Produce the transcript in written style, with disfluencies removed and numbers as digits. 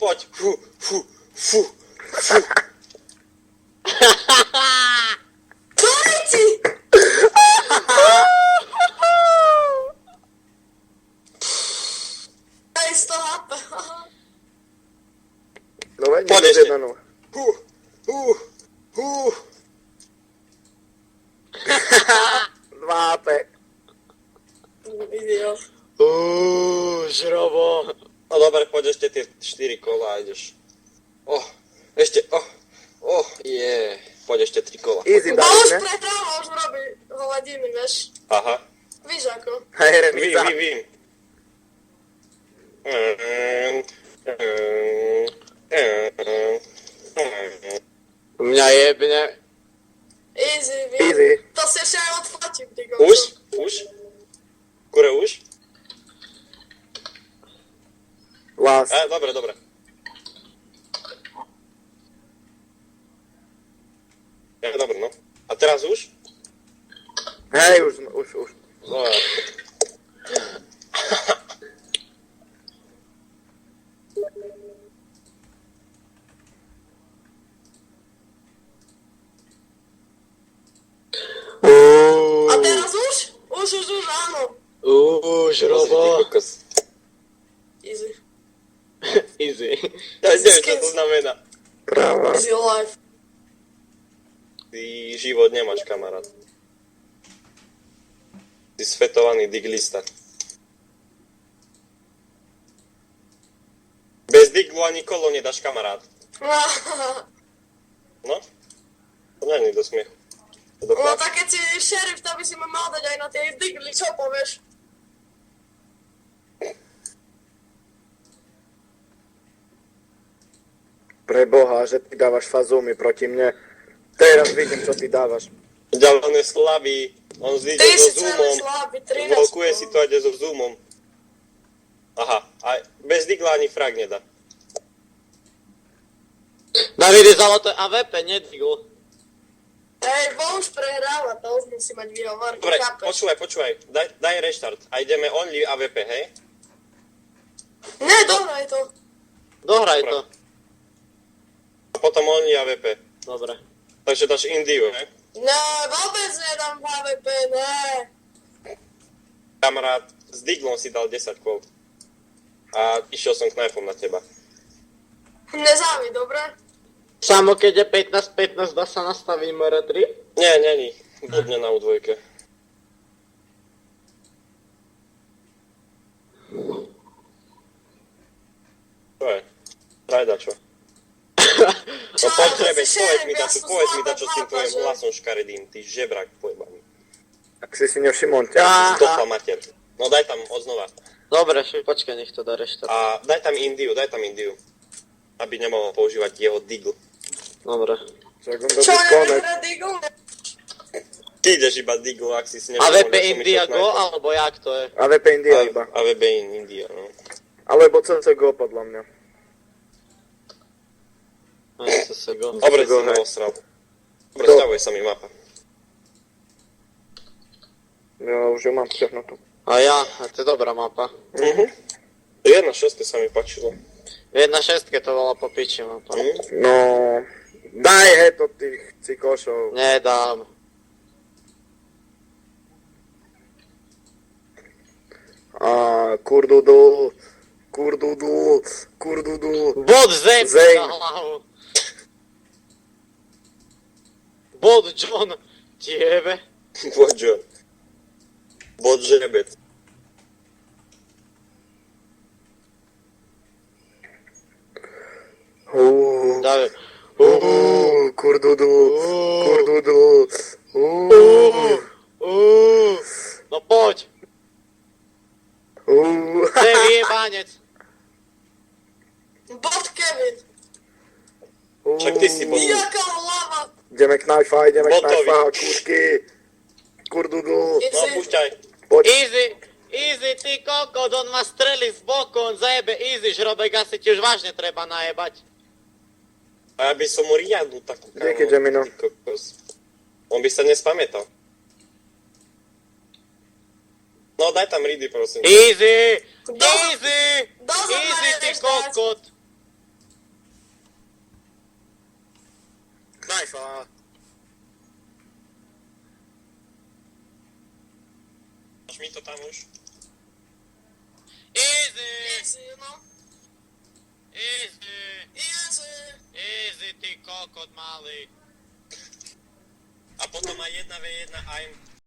poď. Fú. Dajci! Daj 100 HP. No veď, Poď minus ešte. 1-0. Fú. 2 AP. Idiot. Žrobo. No dobre, poď ešte tie 4 kola a ideš. Ešte. Poď ešte 3 kola. Easy No dali, už ne? prehráva, už robí hovadiny, vieš. Aha. Víš ako? Hej, remíza. Vím. Mňa jebne. Easy, vím. Easy. To si ešte aj odfotím, ty go. Už? Kure už? Last. Dobre. Dobre, no. A teraz už? Hej, už. No, A teraz už? Už, áno. Žrobo. Easy. Easy. Ja neviem, čo to znamená. Práva. Easy life. Ty život nemáš, kamarát. Ty svetovaný diglista. Bez diglu ani kolo nedáš, kamarát. No? To nie je do smiechu. To do No placu. tak keď si šerif, to by si ma mal dať aj na tie digly, čo povieš? Preboha, že ty dávaš fazúmy proti mne. Teraz vidím, čo ty dávaš. Ďalej on je slabý, on Ty zvíde so si celý zoomom, slabý, 13. blokuje si to a ide so zoomom. Aha, a bez digla ani frag nedá. Davide zaloté AVP, nedigl. Hej, bo už prehráva, to už musí mať výhovorky, Dobre, chápeš? počúvaj, daj restart a ideme only AVP, hej? Ne, dohraj to. Dohraj to. A potom only AVP. Dobre. Takže dáš Indiu, hej? Ne, vôbec nedám HVP, ne. Kamarát, s diglom si dal 10 kôl. A išiel som knifom na teba. Nezávi, dobre? Samo keď je 15-15, dá sa nastaviť MR3? Nie, není. Blbne na U2. Čo je? Rajda, čo? No poď to si šerif, ja som povedz mi zlatá dačo s tým baba, tvojim že? hlasom škaredým, ty žebrak pojebaný. Ak si nevšimol. Zdopla mater. No daj tam odznova. Dobre, počkaj, nech to dá reštart. A daj tam Indiu. Aby nemohol používať jeho digl. Dobre. Čak on Čo, dobrý konec. nevyhrá digl? Ty ideš iba digl, ak si nevšimol, AVP že som India išiel go, knifom. alebo jak to je? AVP India iba. AVP India, no. Alebo CCGO podľa mňa. Nechce sa go. Dobre, si Go, ma hej. osral. Dobre, To. stavuje sa mi mapa. Ja už ju mám vťahnutú. A ja, a to je dobrá mapa. 1.6 sa mi páčilo. V 1.6 to bola po piči mapa. No, daj heto tých cikošov. Nedám. A kurdudu. Bod zem Zem. na hlavu. Bod John. Tiebe. Boďo. Bodžebec. Dáve. Kurdudu. No poď. To je vyjebanec. Bot Kevin. Však ty si bol. Jaká hlava. Ideme knajfa, Botovi. kúšky. Kurdudu. No, púšťaj. Poď. Easy, ty kokot, on ma strelí z boku, on zajebe easy, žrobek, asi ti už vážne treba najebať. A ja by som mu riadnu takú kámo. Díky, Gemino. Ty kokos. On by sa nespamätal. No, daj tam ridy, prosím. Easy, Doesn't ty matter, kokot. Knajfa. Masz mi to tam już? Easy! Easy, no. Easy! Easy. Easy, ty kokot mały. A potem ma 1v1 I'm